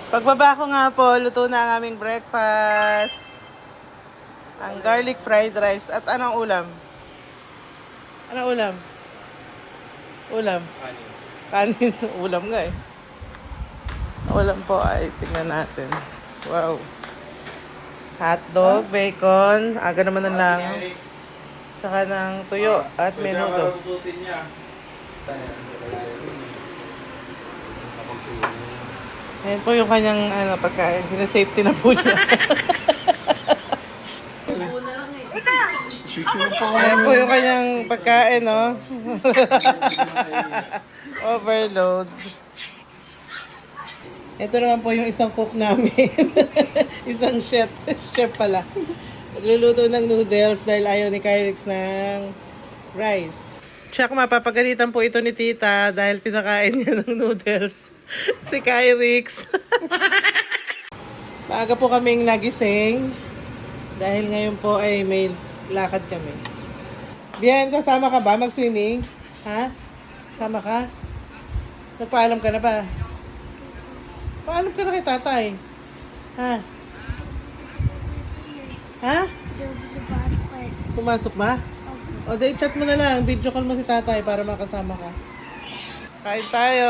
Pagbaba ko nga po, luto na ang aming breakfast. Ang garlic fried rice. At anong ulam? Anong ulam? Ulam. Kanin. Ulam nga eh. Ang ulam po ay tingnan natin. Wow. Hotdog, bacon, aga naman na lang. Saka ng tuyo at menudo. Ayan po yung kanyang pagkain. Sinasafety na po niya. Ayan po yung kanyang pagkain, no? Overload. Ito naman po yung isang cook namin. Isang chef. Chef pala. Nagluluto ng noodles dahil ayaw ni Kyrix ng rice. Tsaka mapapagalitan po ito ni tita dahil pinakain niya ng noodles. Si Kyrix. Maaga po kaming nagising dahil ngayon po ay may lakad kami. Bien, kasama ka ba mag-swimming? Ha? Sama ka? Nagpaalam ka na ba? Paalam ka na kay tatay. Ha? Ha? Pumasok ba? O, day chat mo na lang. Video call mo si tatay para makasama ka. Kain tayo.